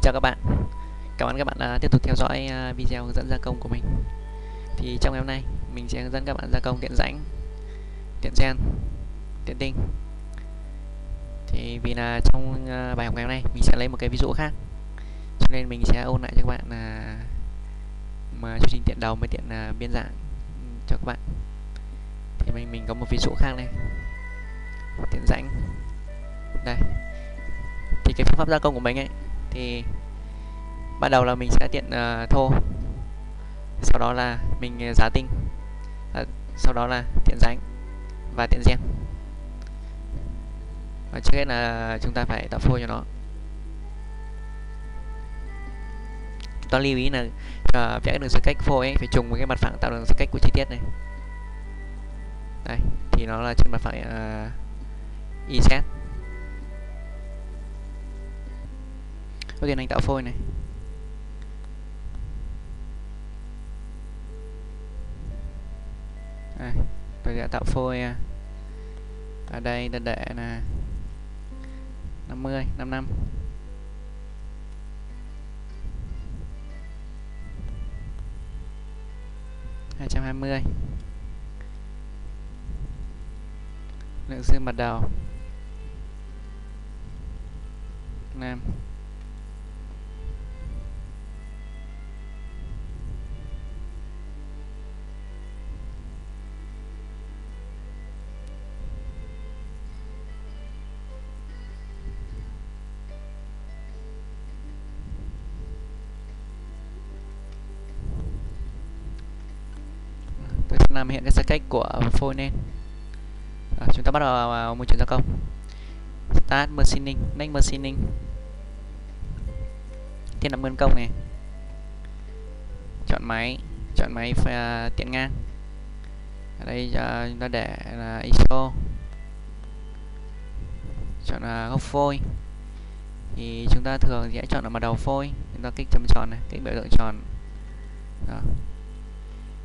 Chào các bạn, cảm ơn các bạn đã tiếp tục theo dõi video hướng dẫn gia công của mình. Thì trong ngày hôm nay mình sẽ hướng dẫn các bạn gia công tiện rãnh, tiện trên, tiện tinh. Thì vì là trong bài học ngày hôm nay mình sẽ lấy một cái ví dụ khác, cho nên mình sẽ ôn lại cho các bạn mà chương trình tiện đầu với tiện biên dạng cho các bạn. Thì mình có một ví dụ khác này, tiện rãnh. Đây. Thì cái phương pháp gia công của mình ấy thì ban đầu là mình sẽ tiện thô, sau đó là mình giá tinh, sau đó là tiện rãnh và tiện gen. Và trước hết là chúng ta phải tạo phôi cho nó. Chúng ta lưu ý là vẽ cái đường sơ cách phôi ấy phải trùng với cái mặt phẳng tạo đường sơ cách của chi tiết này. Đây, thì nó là trên mặt phẳng y set. Đầu tiên anh tạo phôi này. Đây, tôi sẽ tạo phôi ở đây ta để là 50, 55. Lượng dương mặt đầu 5. Tôi sẽ làm hiện cái sơ cách của phôi lên. Chúng ta bắt đầu vào môi trường gia công. Start machining, next machining. Thiết lập nguyên công này. Chọn máy tiện ngang. Ở đây chúng ta để là ISO. Chọn góc phôi. Thì chúng ta thường sẽ chọn ở mặt đầu phôi. Chúng ta kích chấm tròn này, kích biểu tượng tròn. Đó.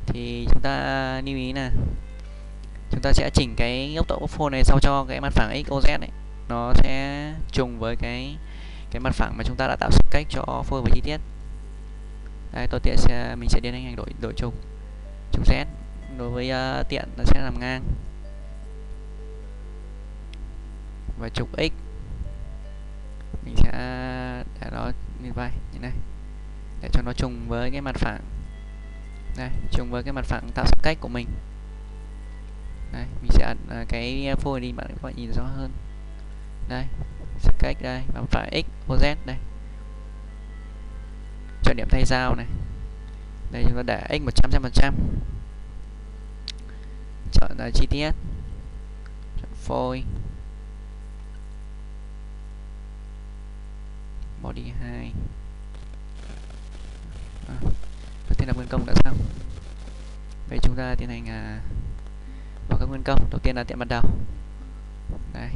Thì chúng ta lưu ý là chúng ta sẽ chỉnh cái góc độ phôi này sao cho cái mặt phẳng XOZ ấy nó sẽ trùng với cái mặt phẳng mà chúng ta đã tạo sự cách cho phôi và chi tiết. Đây, tôi tiện mình sẽ tiến hành đổi trục Z. Đối với tiện nó sẽ làm ngang, và trục X mình sẽ để nó như vậy, như này, để cho nó trùng với cái mặt phẳng. Đây, trùng với cái mặt phẳng tạo sự cách của mình. Đây, mình sẽ ấn cái phôi đi bạn các bạn nhìn rõ hơn. Đây, sự cách đây, và phải X, O, Z đây. Chọn điểm thay dao này. Đây chúng ta để X 100%. Chọn chi tiết. Chọn phôi. Body 2. Thế là nguyên công đã xong. Vậy chúng ta tiến hành vào các nguyên công. Đầu tiên là tiện ban đầu. Đây.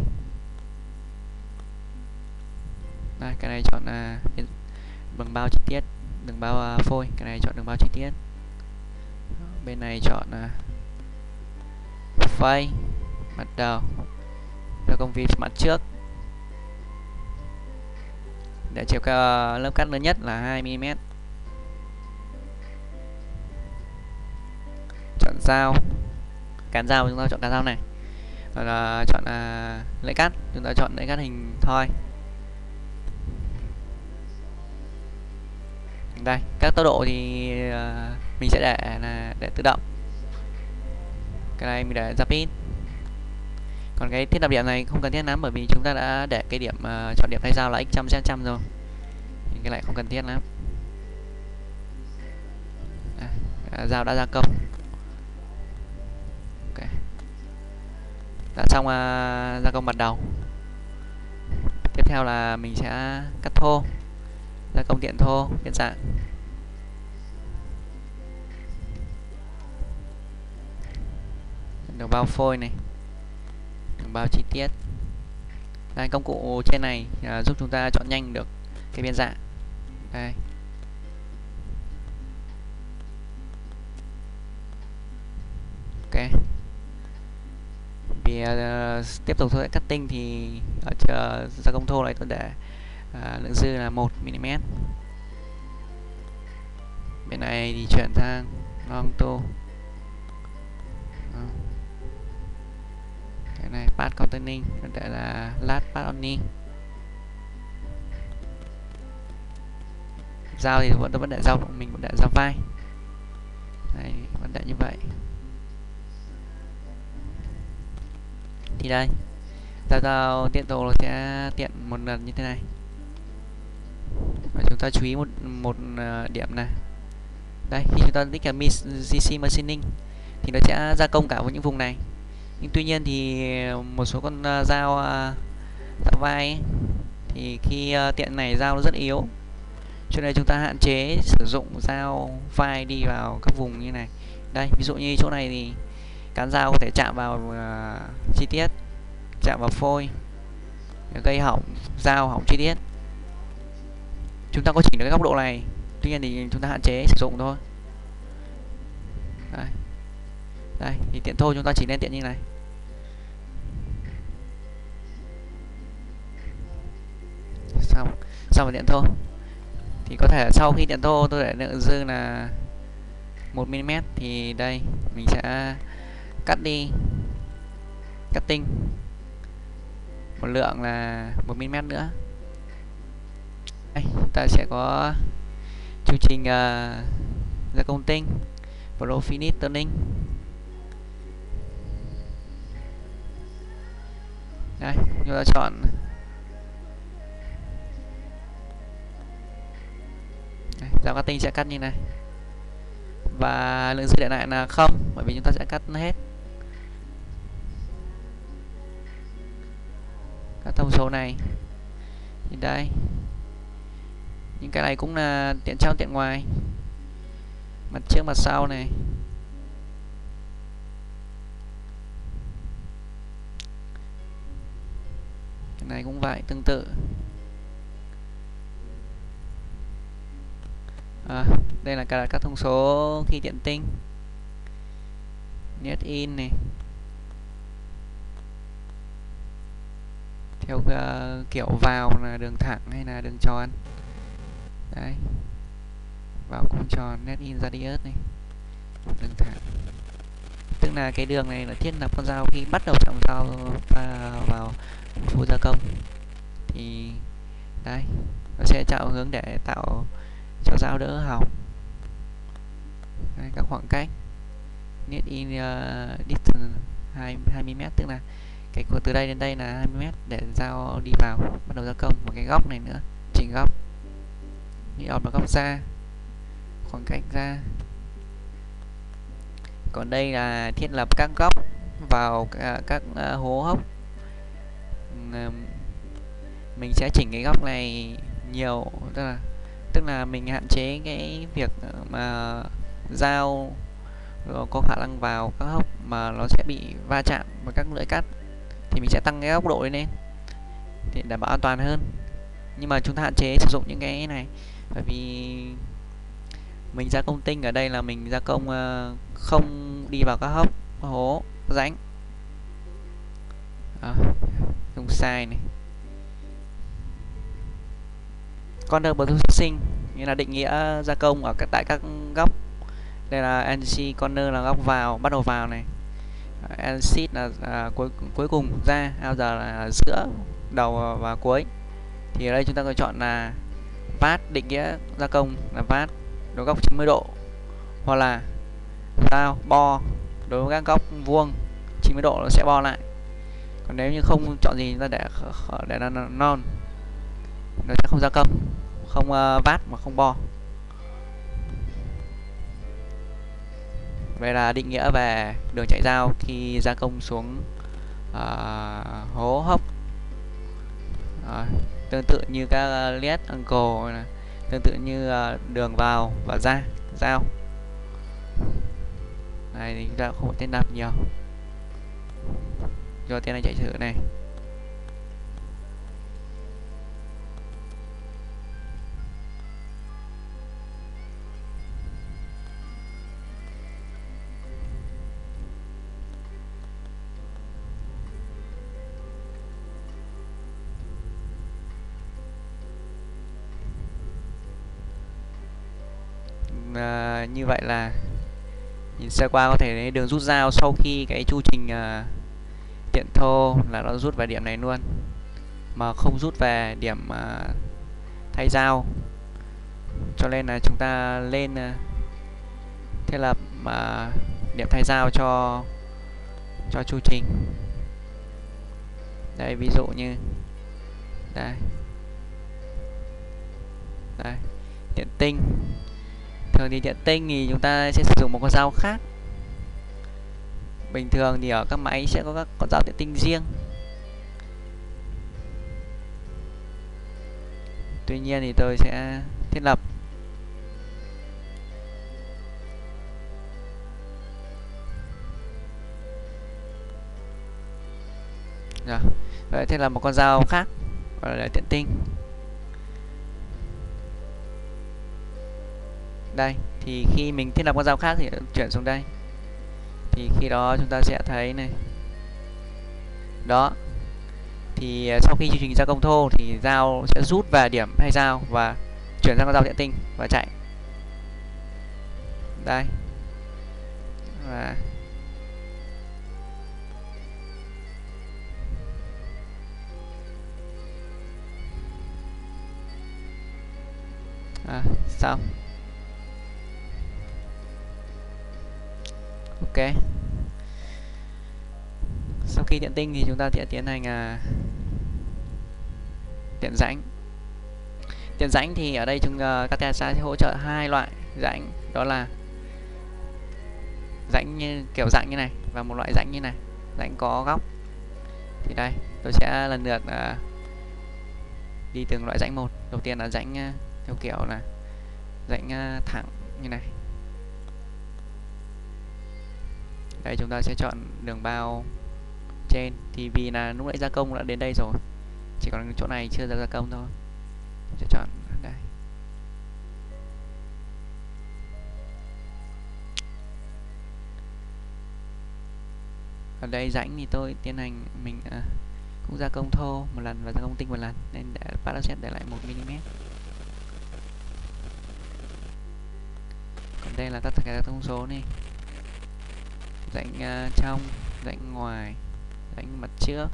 Đây, cái này chọn đường bao chi tiết, đường bao phôi. Cái này chọn đường bao chi tiết. Bên này chọn face mặt đầu. Và công việc mặt trước. Để chiều cao lớp cắt lớn nhất là 2 mm. Chọn dao, cán dao chúng ta chọn cán dao này. Rồi là chọn lưỡi cắt, chúng ta chọn lưỡi cắt hình thoi. Đây, các tốc độ thì mình sẽ để tự động. Cái này mình để rapid. Còn cái thiết lập điểm này không cần thiết lắm, bởi vì chúng ta đã để cái điểm chọn điểm thay dao là x100 rồi. Thì cái này không cần thiết lắm. Dao đã gia công. Okay. Đã xong gia công mặt đầu. Tiếp theo là mình sẽ cắt thô, gia công tiện thô, tiện dạng. Đường bao phôi này, đường bao chi tiết. Đây, công cụ trên này giúp chúng ta chọn nhanh được cái biên dạng. Đây. Ok. Vì tiếp tục tôi sẽ cắt tinh thì ở gia công thô này tôi để lượng dư là 1 mm. Bên này thì chuyển sang long tô. Cái này path containing, đây là last path only. Dao thì vẫn để dao, mình vẫn để dao vai. Đây, vẫn để như vậy. Thì đây, dao tiện đồ sẽ tiện một lần như thế này. Và chúng ta chú ý một điểm này. Đây, khi chúng ta tích hợp CC machining thì nó sẽ gia công cả với những vùng này. Nhưng tuy nhiên thì một số con dao vai ấy, thì khi tiện này dao nó rất yếu, cho nên chúng ta hạn chế sử dụng dao vai đi vào các vùng như này. Đây, ví dụ như chỗ này thì cán dao có thể chạm vào chi tiết, chạm vào phôi, gây hỏng dao, hỏng chi tiết. Chúng ta có chỉnh được cái góc độ này, tuy nhiên thì chúng ta hạn chế sử dụng thôi. Đây thì tiện thô chúng ta chỉ lên tiện như này. Xong rồi tiện thô thì có thể sau khi tiện thô tôi để lượng dư là 1 mm thì đây mình sẽ cắt đi, cắt tinh một lượng là 1 mm nữa. Đây, chúng ta sẽ có chương trình gia công tinh Profit Turning. Đây, chúng ta chọn dao cắt tinh sẽ cắt như này, và lượng dư để lại là không, bởi vì chúng ta sẽ cắt hết các thông số này. Thì đây, những cái này cũng là tiện trong tiện ngoài, mặt trước mặt sau này. Cái này cũng vậy, tương tự. Đây là các thông số khi tiện tinh, net in này, theo kiểu vào là đường thẳng hay là đường tròn. Đấy, vào cung tròn, net in radius này, đường thẳng, tức là cái đường này là thiết lập con dao khi bắt đầu chạm dao vào phôi gia công thì đây nó sẽ chọn hướng để tạo cho dao đỡ hỏng. Đây, các khoảng cách net in distance 2 mm, tức là cái từ đây đến đây là 2 mm để dao đi vào bắt đầu gia công. Một cái góc này nữa, chỉnh góc, như là góc ra, khoảng cách ra. Còn đây là thiết lập các góc vào các hố hốc. Mình sẽ chỉnh cái góc này nhiều, tức là mình hạn chế cái việc mà dao có khả năng vào các hốc mà nó sẽ bị va chạm với các lưỡi cắt, thì mình sẽ tăng cái góc độ lên để đảm bảo an toàn hơn. Nhưng mà chúng ta hạn chế sử dụng những cái này, bởi vì mình gia công tinh ở đây là mình gia công không đi vào các hốc, hố, rãnh. Dùng sai này. Corner processing nghĩa là định nghĩa gia công ở tại các góc. Đây là NC corner là góc vào, bắt đầu vào này. Exit là cuối cùng ra, out giờ là giữa đầu và cuối. Thì ở đây chúng ta có chọn là vát, định nghĩa gia công là vát đối góc 90 độ, hoặc là dao bo đối với các góc vuông 90 độ nó sẽ bo lại. Còn nếu như không chọn gì, chúng ta để là non, nó sẽ không gia công, không vát mà không bo. Vậy là định nghĩa về đường chạy dao khi gia công xuống hố hốc. Tương tự như các lead angle, tương tự như đường vào và ra dao. Này thì chúng ta không phải tên đạp nhiều. Cho tên này chạy thử này. Như vậy là nhìn sơ qua có thể thấy đường rút dao sau khi cái chu trình tiện thô là nó rút về điểm này luôn, mà không rút về điểm thay dao, cho nên là chúng ta lên thiết lập điểm thay dao cho chu trình. Đây ví dụ như đây điện tinh. Thường thì điện tinh thì chúng ta sẽ sử dụng một con dao khác. Bình thường thì ở các máy sẽ có các con dao điện tinh riêng. Tuy nhiên thì tôi sẽ thiết lập rồi. Vậy thiết lập một con dao khác gọi là điện tinh. Đây thì khi mình thiết lập con dao khác thì chuyển xuống đây, thì khi đó chúng ta sẽ thấy này, đó thì sau khi chương trình gia công thô thì dao sẽ rút về điểm thay dao và chuyển sang con dao điện tinh và chạy. Đây và xong. Ok. Sau khi điện tinh thì chúng ta sẽ tiến hành tiện rãnh. Tiện rãnh thì ở đây catia sẽ hỗ trợ hai loại rãnh, đó là rãnh như kiểu rãnh như này và một loại rãnh như này, rãnh có góc. Thì đây tôi sẽ lần lượt đi từng loại rãnh một. Đầu tiên là rãnh theo kiểu là rãnh thẳng như này. Đây chúng ta sẽ chọn đường bao trên, thì vì là lúc nãy gia công đã đến đây rồi, chỉ còn chỗ này chưa gia công thôi, sẽ chọn đây. Ở đây rãnh thì tôi tiến hành mình cũng gia công thô một lần và gia công tinh một lần, nên để bắt sẽ để lại 1 mm. Còn đây là tất cả các thông số này, rãnh trong, rãnh ngoài, rãnh mặt trước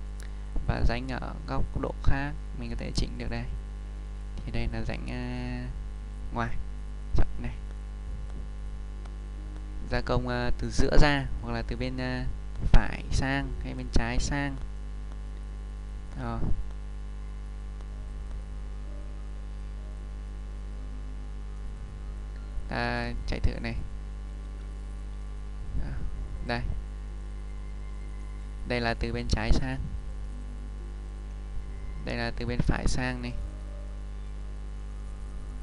và rãnh ở góc độ khác mình có thể chỉnh được đây. Thì đây là rãnh ngoài, chọn này, gia công từ giữa ra hoặc là từ bên phải sang hay bên trái sang. Rồi. Ta chạy thử này. Đây. Đây là từ bên trái sang. Đây là từ bên phải sang này.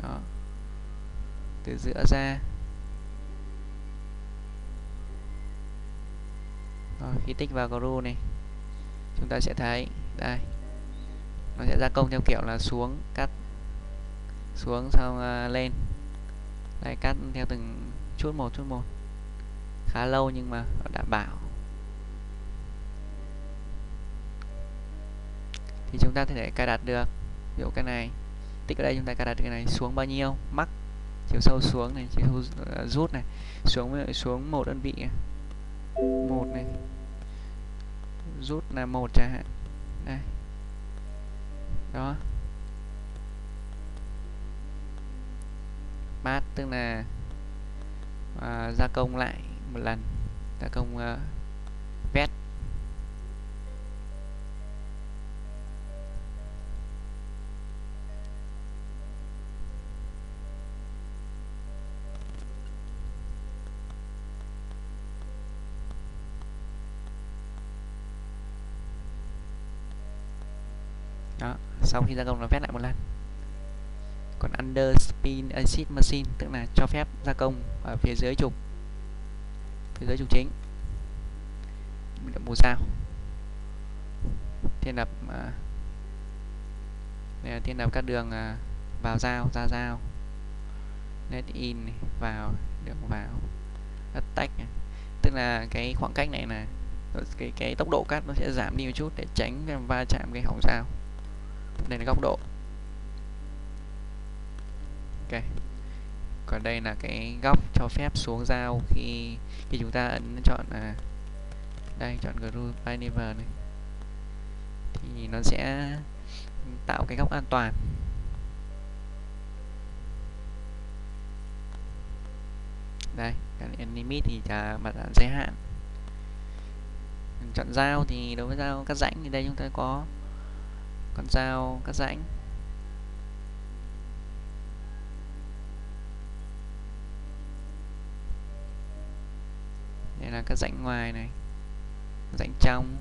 Đó. Từ giữa ra. Rồi, khi tích vào groove này, chúng ta sẽ thấy đây, nó sẽ gia công theo kiểu là xuống, cắt, xuống xong lên. Đây, cắt theo từng chút một, khá lâu nhưng mà đảm bảo. Thì chúng ta có thể cài đặt được, ví dụ cái này tích ở đây, chúng ta cài đặt cái này xuống bao nhiêu, mắc chiều sâu xuống này, chiều sâu rút này, xuống 1 đơn vị, 1 này, rút là 1 chẳng hạn. Đây. Đó. Mát tức là gia công lại một lần, gia công vét. Đó, sau khi gia công nó vét lại một lần. Còn under spin assist machine tức là cho phép gia công ở phía dưới trục, chính. Mình động màu sao. Thiết lập đây là thiết lập các đường vào dao, ra dao, let in này, vào, đường vào, attack này. Tức là cái khoảng cách này là cái tốc độ cắt nó sẽ giảm đi một chút để tránh va chạm cái hỏng dao. Đây là góc độ. Ok. Còn đây là cái góc cho phép xuống dao khi chúng ta ấn chọn đây, chọn Group by Neighbor này thì nó sẽ tạo cái góc an toàn. Đây, cái limit thì mặt giới hạn. Chọn dao thì đối với dao cắt rãnh thì đây chúng ta có con dao cắt rãnh. Đây là cắt rãnh ngoài này, rãnh trong.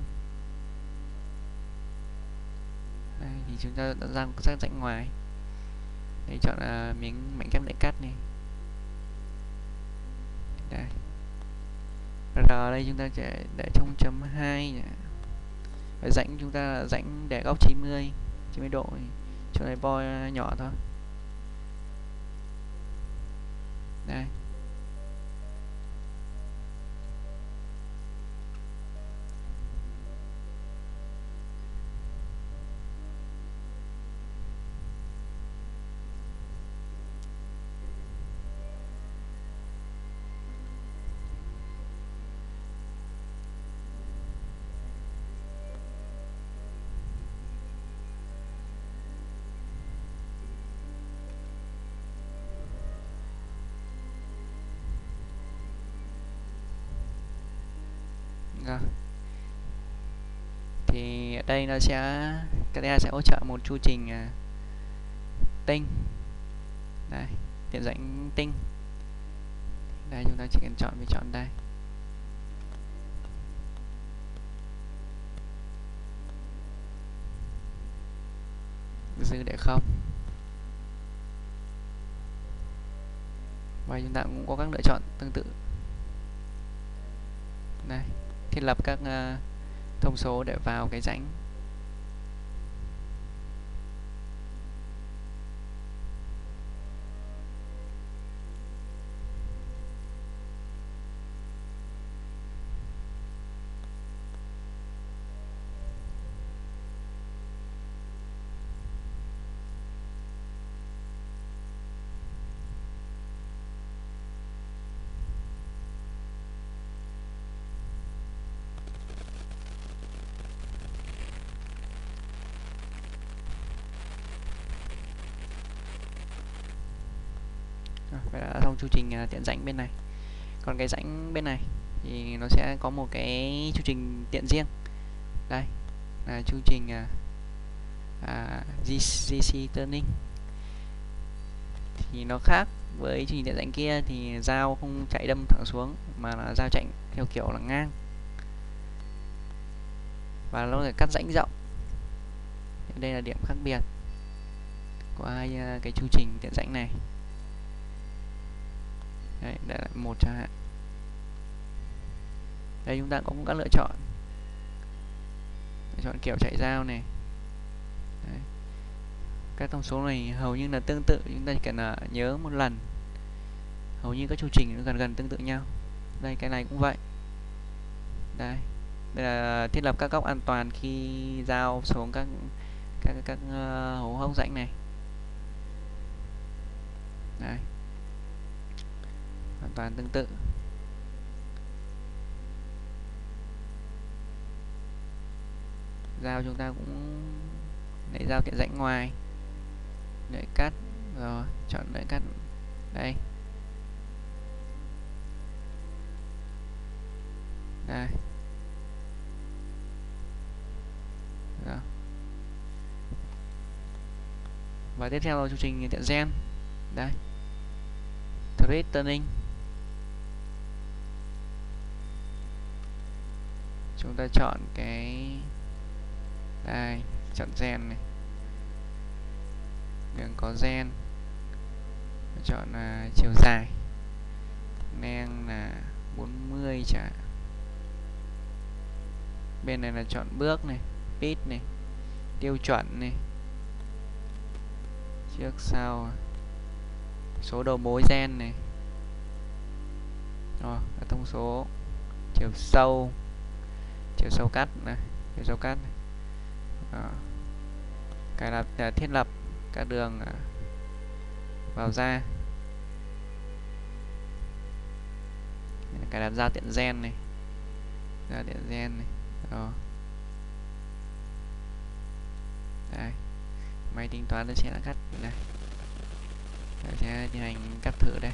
Đây thì chúng ta đã ra cắt rãnh ngoài. Đây chọn miếng mảnh ghép để cắt này. Đây. R đây chúng ta sẽ để trong chấm 2 này. Và rãnh chúng ta là rãnh để góc 90 độ. Chỗ này bo nhỏ thôi. Đây. Thì ở đây nó sẽ catia sẽ hỗ trợ một chu trình tinh. Đây, tiện rãnh tinh. Đây chúng ta chỉ cần chọn đây. Dư để không. Và chúng ta cũng có các lựa chọn tương tự. Đây, thiết lập các thông số để vào cái rãnh. Vậy là xong chu trình tiện rãnh bên này. Còn cái rãnh bên này thì nó sẽ có một cái chu trình tiện riêng. Đây là chu trình GC turning. Thì nó khác với chu trình tiện rãnh kia thì dao không chạy đâm thẳng xuống mà là dao chạy theo kiểu là ngang. Và nó phải cắt rãnh rộng. Đây là điểm khác biệt của hai cái chu trình tiện rãnh này. Đấy, đây là một chẳng hạn. Đây chúng ta có các lựa chọn. Chọn kiểu chạy dao này. Đấy. Các thông số này hầu như là tương tự, chúng ta chỉ cần nhớ một lần. Hầu như các chu trình nó gần tương tự nhau. Đây cái này cũng vậy. Đây là thiết lập các góc an toàn khi dao xuống các hố hốc rãnh này. Đây. Hoàn toàn tương tự. Dao chúng ta cũng lấy dao tiện rãnh ngoài để cắt, rồi chọn để cắt đây. Đây. Đó. Và tiếp theo là chu trình tiện gen. Đây. Thread turning. Chúng ta chọn cái đây, chọn gen này, đường có gen, chọn chiều dài ngang là 40 chả. Bên này là chọn bước này, pit này, tiêu chuẩn này, trước sau, số đầu mối gen này, rồi thông số chiều sâu cắt này, chiều sâu cắt này. Cài đặt thiết lập các đường vào ra. cài đặt giao tiện gen này, giao tiện gen này. Đó. Đây, máy tính toán nó sẽ đã cắt này. Tôi sẽ tiến hành cắt thử đây.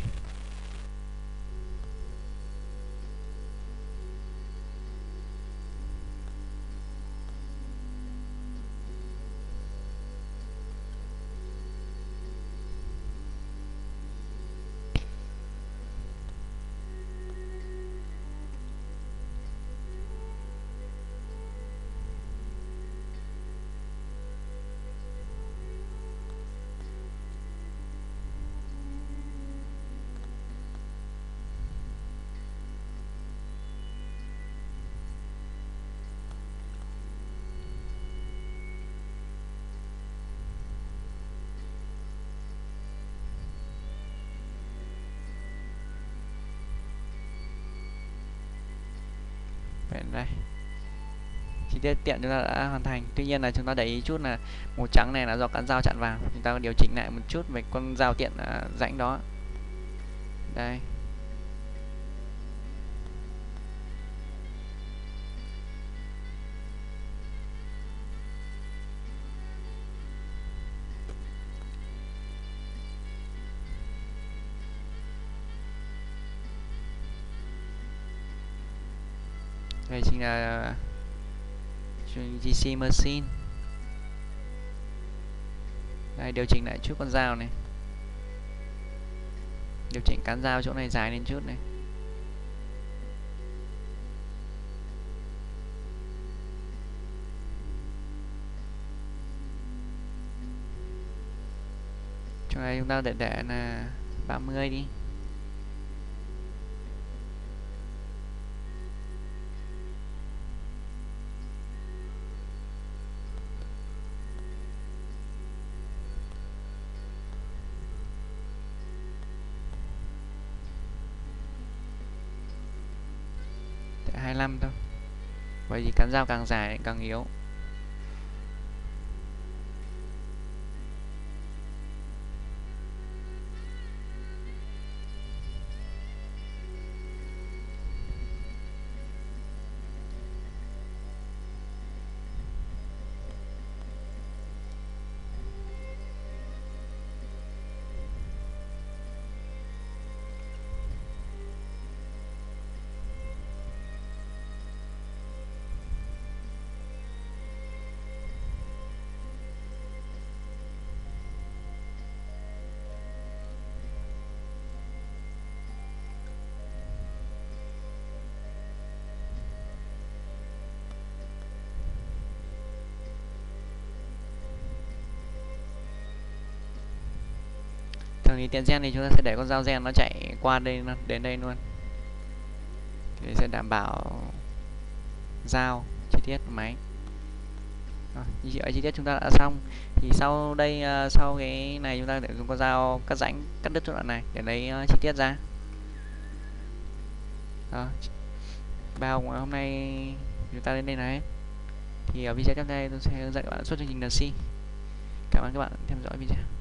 Đây, chi tiết tiện chúng ta đã hoàn thành. Tuy nhiên là chúng ta để ý chút là màu trắng này là do con dao chặn vào, chúng ta điều chỉnh lại một chút về con dao tiện rãnh đó. Đây, đây chính là GC machine. Đây, điều chỉnh lại chút con dao này, điều chỉnh cán dao chỗ này dài lên chút này. Chỗ này chúng ta để là 30 đi. Để 25 thôi, bởi vì cán dao càng dài càng yếu. Thường thì tiện gen thì chúng ta sẽ để con dao gen nó chạy qua đây đến đây luôn, thì sẽ đảm bảo dao chi tiết của máy. Như vậy chi tiết chúng ta đã xong. Thì sau đây sau cái này chúng ta để dùng con dao cắt rãnh, cắt đứt chỗ đoạn này để lấy chi tiết ra. Đó. Bài học hôm nay chúng ta đến đây là hết. Thì ở video tiếp theo tôi sẽ hướng dẫn các bạn xuất chương trình đàn C. Cảm ơn các bạn theo dõi video.